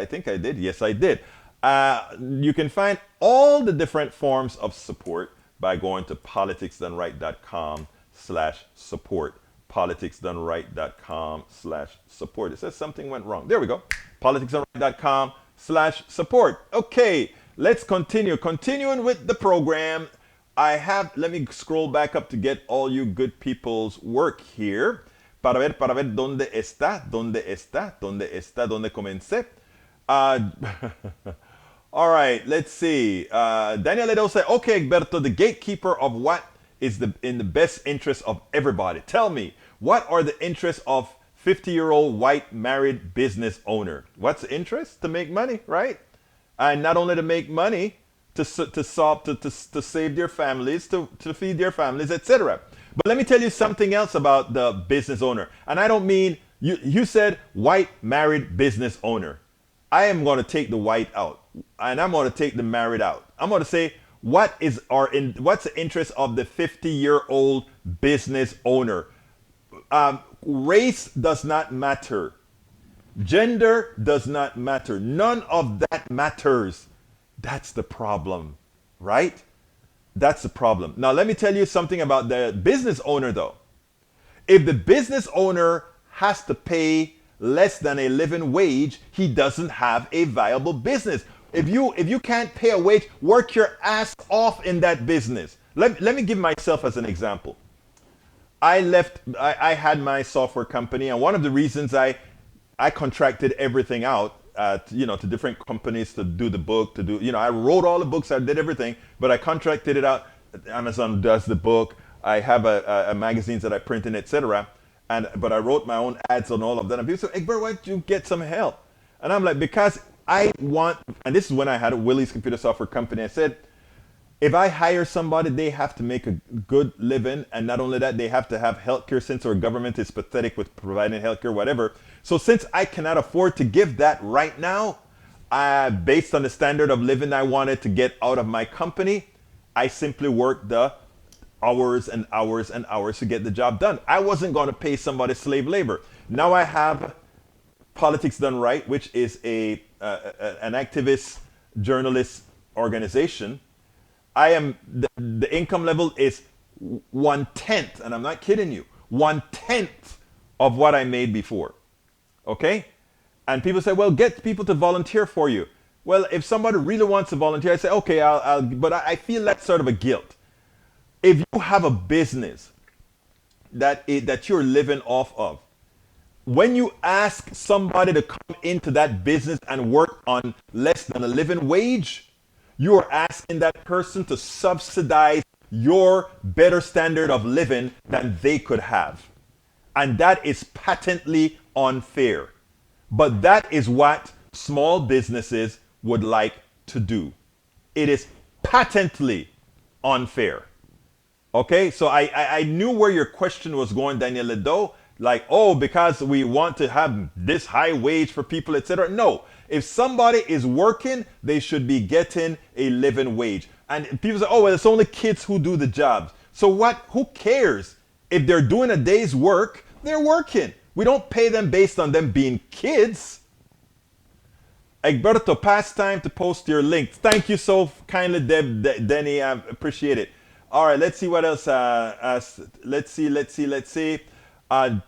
Yes, I did. You can find all the different forms of support by going to politicsdoneright.com/support. politicsdoneright.com/support. It says something went wrong. There we go. politicsdoneright.com/support. Okay, let's continue. Continuing with the program, let me scroll back up to get all you good people's work here. Para ver dónde comencé. All right, let's see. Daniel Edo said, okay, Egberto, the gatekeeper of what is in the best interest of everybody. Tell me, what are the interests of 50-year-old white married business owner? What's the interest? To make money, right? And not only to make money, to save their families, to feed their families, etc. But let me tell you something else about the business owner. And I don't mean, you said white married business owner. I am going to take the white out, and I'm going to take the married out. I'm going to say, what's the interest of the 50-year-old business owner? Race does not matter. Gender does not matter. None of that matters. That's the problem, right? That's the problem. Now, let me tell you something about the business owner, though. If the business owner has to pay less than a living wage, he doesn't have a viable business. If you can't pay a wage, work your ass off in that business. Let me give myself as an example. I had my software company, and one of the reasons I contracted everything out, to different companies to do the book, I wrote all the books, I did everything, but I contracted it out. Amazon does the book. I have a magazines that I print in, etc. But I wrote my own ads on all of that. And people say, Egbert, why don't you get some help? And I'm like, because I want, and this is when I had a Willie's Computer Software Company. I said, if I hire somebody, they have to make a good living. And not only that, they have to have healthcare, since our government is pathetic with providing healthcare, whatever. So since I cannot afford to give that right now, based on the standard of living I wanted to get out of my company, I simply worked the hours and hours and hours to get the job done. I wasn't going to pay somebody slave labor. Now I have Politics Done Right, which is an activist journalist organization. The income level is 1/10, and I'm not kidding you, 1/10 of what I made before. Okay? And people say, well, get people to volunteer for you. Well, if somebody really wants to volunteer, I say, okay, but I feel that's sort of a guilt. If you have a business that you're living off of, when you ask somebody to come into that business and work on less than a living wage, you are asking that person to subsidize your better standard of living than they could have. And that is patently unfair. But that is what small businesses would like to do. It is patently unfair. Okay, so I knew where your question was going, Daniel Ledo. Like, oh, because we want to have this high wage for people, etc. No, if somebody is working, they should be getting a living wage. And people say, oh, well, it's only kids who do the jobs. So what? Who cares? If they're doing a day's work, they're working. We don't pay them based on them being kids. Egberto, pass time to post your links. Thank you so kindly, Denny. I appreciate it. All right, let's see what else. Let's see.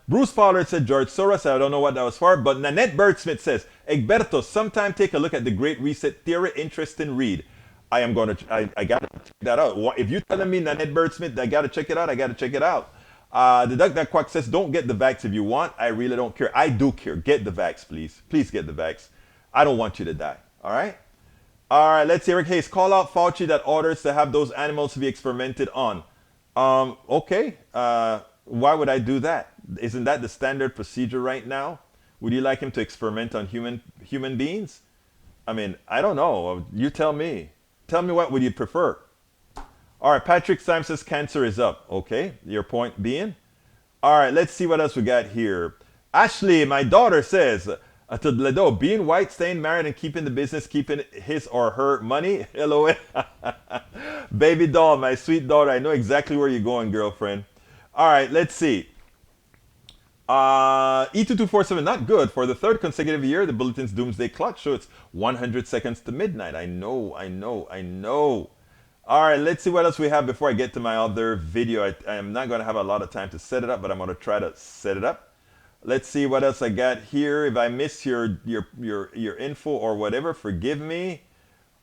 Bruce Fowler said George Soros. I don't know what that was for, but Nanette Birdsmith says, Egberto, sometime take a look at the Great Reset Theory. Interesting read. I am going to, I got to check that out. If you're telling me Nanette Birdsmith, I got to check it out, I got to check it out. The Duck That Quack says, don't get the vax if you want. I really don't care. I do care. Get the vax, please. Please get the vax. I don't want you to die. All right? All right, let's see. Eric Hayes, call out Fauci that orders to have those animals to be experimented on. Okay. Why would I do that? Isn't that the standard procedure right now? Would you like him to experiment on human beings? I mean, I don't know. You tell me. Tell me, what would you prefer? All right, Patrick Syme says cancer is up. Okay, your point being. All right, let's see what else we got here. Ashley, my daughter, says, to Ledo, being white, staying married, and keeping the business, keeping his or her money. LOL. Baby doll, my sweet daughter, I know exactly where you're going, girlfriend. All right, let's see. E2247, not good. For the third consecutive year, the Bulletin's doomsday clock shows it's 100 seconds to midnight. I know. All right, let's see what else we have before I get to my other video. I am not going to have a lot of time to set it up, but I'm going to try to set it up. Let's see what else I got here. If I miss your info or whatever, forgive me.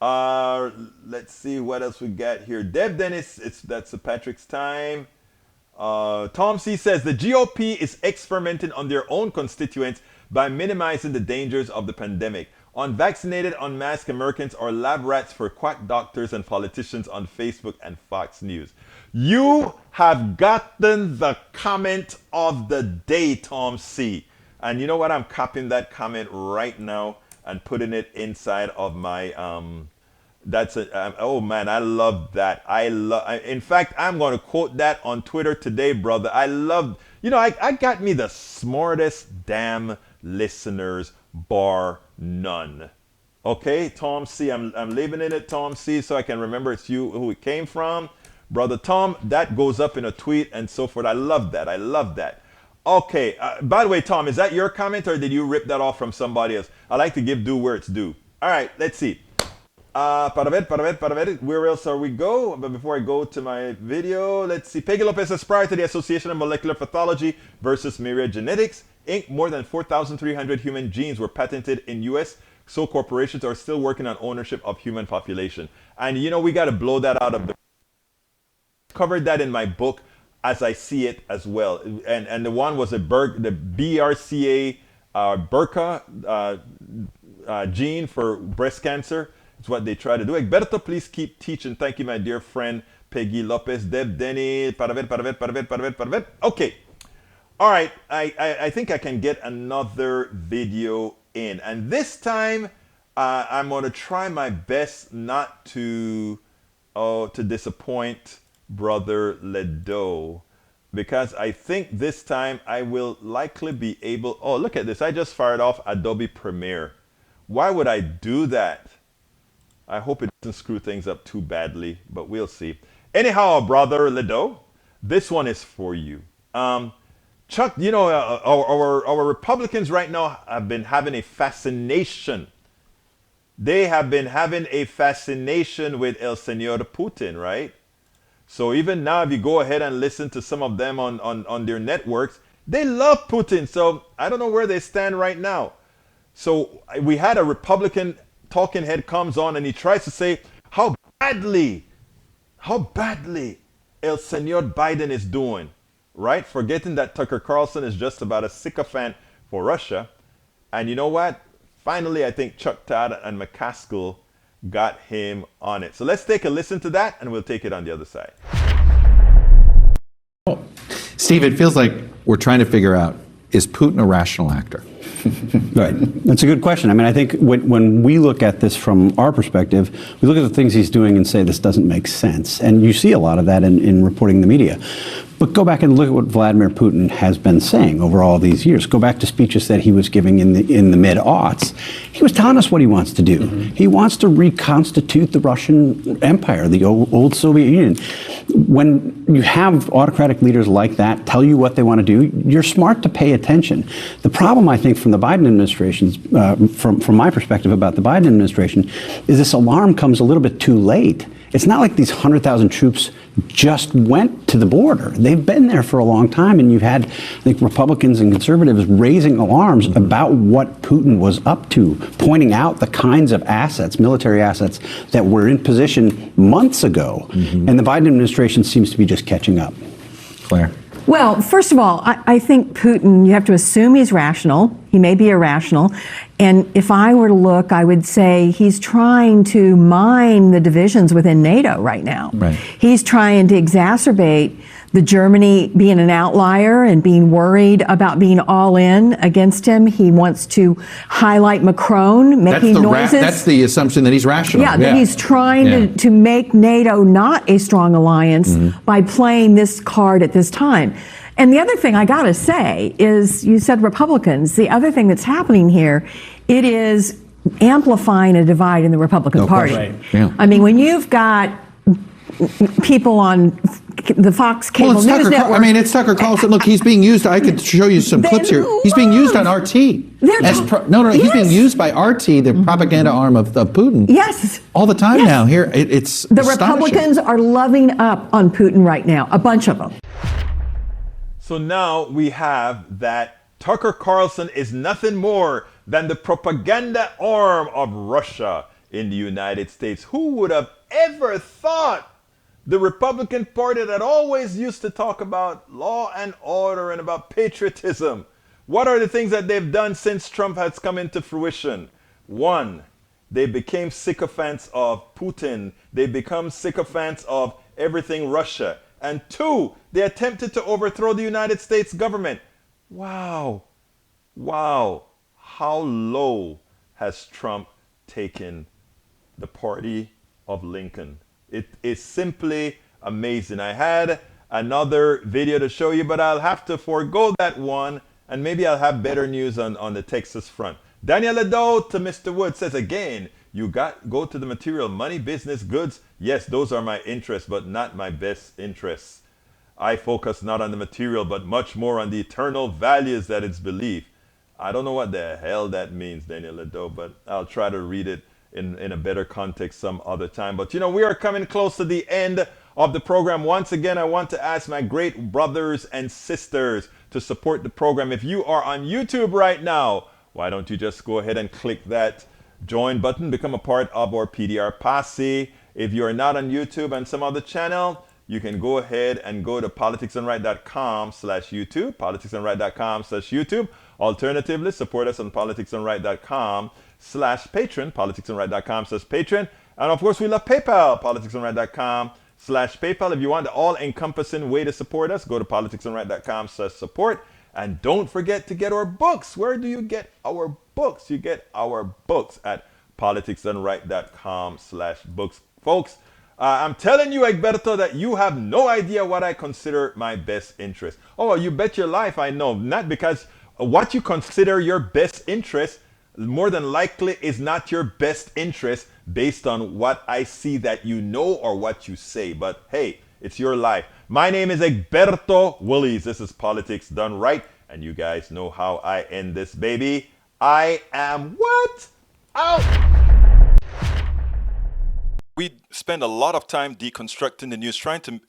Let's see what else we got here. Deb Dennis, that's Patrick's time. Tom C says the GOP is experimenting on their own constituents by minimizing the dangers of the pandemic. Unvaccinated, unmasked Americans are lab rats for quack doctors and politicians on Facebook and Fox News. You have gotten the comment of the day, Tom C. And you know what? I'm copying that comment right now and putting it inside of my oh man, I love that. In fact, I'm going to quote that on Twitter today, brother. I got me the smartest damn listeners, bar none. Okay, Tom C, I'm leaving it, Tom C, so I can remember it's you who it came from. Brother Tom, that goes up in a tweet and so forth. I love that. Okay, by the way, Tom, is that your comment or did you rip that off from somebody else? I like to give due where it's due. All right, let's see. Para ver, where else are we go? But before I go to my video, let's see. Peggy Lopez says, prior to the Association of Molecular Pathology versus Myriad Genetics, Inc., more than 4,300 human genes were patented in U.S., so corporations are still working on ownership of human population. And we got to blow that out of the... Covered that in my book as I see it as well. And the one was the BRCA BRCA gene for breast cancer. It's what they try to do. Egberto, please keep teaching. Thank you, my dear friend Peggy Lopez, Deb, Denny, Paravet. Okay. All right. I think I can get another video in. And this time, I'm going to try my best not to disappoint Brother Ledo, because I think this time I will likely be able... Oh, look at this. I just fired off Adobe Premiere. Why would I do that? I hope it doesn't screw things up too badly, but we'll see. Anyhow, Brother Ledo, this one is for you. Chuck, you know, our Republicans right now have been having a fascination. They have been having a fascination with El Señor Putin, right? So even now, if you go ahead and listen to some of them on their networks, they love Putin. So I don't know where they stand right now. So we had a Republican talking head comes on and he tries to say how badly El Señor Biden is doing, right? Forgetting that Tucker Carlson is just about a sycophant for Russia. And you know what? Finally, I think Chuck Todd and McCaskill got him on it. So let's take a listen to that and we'll take it on the other side. Steve, it feels like we're trying to figure out, is Putin a rational actor? Right. That's a good question. I mean, I think when we look at this from our perspective, we look at the things he's doing and say this doesn't make sense. And you see a lot of that in reporting the media. But go back and look at what Vladimir Putin has been saying over all these years. Go back to speeches that he was giving in the mid-aughts. He was telling us what he wants to do. Mm-hmm. He wants to reconstitute the Russian Empire, the old Soviet Union. When you have autocratic leaders like that tell you what they want to do, you're smart to pay attention. The problem, I think, from the Biden administration's, from my perspective about the Biden administration, is this alarm comes a little bit too late. It's not like these 100,000 troops just went to the border. They've been there for a long time, and you've had, I think, Republicans and conservatives raising alarms about what Putin was up to, pointing out the kinds of assets, military assets, that were in position months ago. Mm-hmm. And the Biden administration seems to be just catching up. Claire? Well, first of all, I think Putin, you have to assume he's rational. He may be irrational. And if I were to look, I would say he's trying to mine the divisions within NATO right now. Right. He's trying to exacerbate the Germany being an outlier and being worried about being all in against him. He wants to highlight Macron making noises. That's the assumption that he's rational. Yeah, that he's trying to make NATO not a strong alliance by playing this card at this time. And the other thing I got to say is, you said Republicans. The other thing that's happening here, it is amplifying a divide in the Republican Party. Right. Yeah. I mean, when you've got people on the Fox cable news network. I mean, it's Tucker Carlson. Look, he's being used. I could show you some clips here. He's being used on RT. He's being used by RT, the propaganda arm of Putin. Yes. All the time now. Here, it's the astonishing. Republicans are loving up on Putin right now. A bunch of them. So now we have that Tucker Carlson is nothing more than the propaganda arm of Russia in the United States. Who would have ever thought the Republican Party that always used to talk about law and order and about patriotism? What are the things that they've done since Trump has come into fruition? One, they became sycophants of Putin. They become sycophants of everything Russia. And two, they attempted to overthrow the United States government. Wow. Wow. How low has Trump taken the party of Lincoln? It is simply amazing. I had another video to show you, but I'll have to forego that one, and maybe I'll have better news on the Texas front. Daniel Ledo to Mr. Wood says again, you go to the material, money, business, goods. Yes, those are my interests, but not my best interests. I focus not on the material, but much more on the eternal values that it's believed. I don't know what the hell that means, Daniel Ledo, but I'll try to read it in a better context some other time. But you know, we are coming close to the end of the program. Once again, I want to ask my great brothers and sisters to support the program. If you are on YouTube right now, why don't you just go ahead and click that join button, become a part of our PDR posse. If you are not on YouTube and some other channel, you can go ahead and go to politicsandright.com/YouTube, politicsandright.com/YouTube. Alternatively, support us on politicsandright.com politicsandright.com/patron, politicsandright.com/patron. And of course, we love PayPal, politicsandright.com/PayPal. If you want the all-encompassing way to support us, go to politicsandright.com/support. And don't forget to get our books. Where do you get our books? You get our books at politicsandright.com/books. Folks, I'm telling you, Egberto, that you have no idea what I consider my best interest. Oh, you bet your life I know. Not because what you consider your best interest more than likely is not your best interest based on what I see that you know or what you say. But hey, it's your life. My name is Egberto Willies. This is Politics Done Right. And you guys know how I end this, baby. I am what? Out! We spend a lot of time deconstructing the news, trying to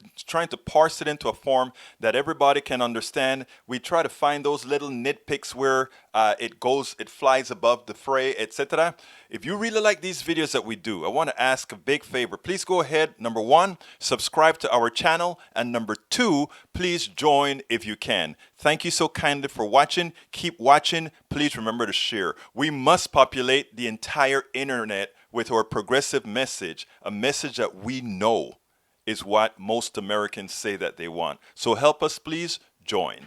parse it into a form that everybody can understand. We try to find those little nitpicks where it flies above the fray, etc. If you really like these videos that we do, I want to ask a big favor. Please go ahead, number 1, subscribe to our channel, and number 2, please join if you can. Thank you so kindly for watching. Keep watching. Please remember to share. We must populate the entire internet with our progressive message, a message that we know is what most Americans say that they want. So help us, please join.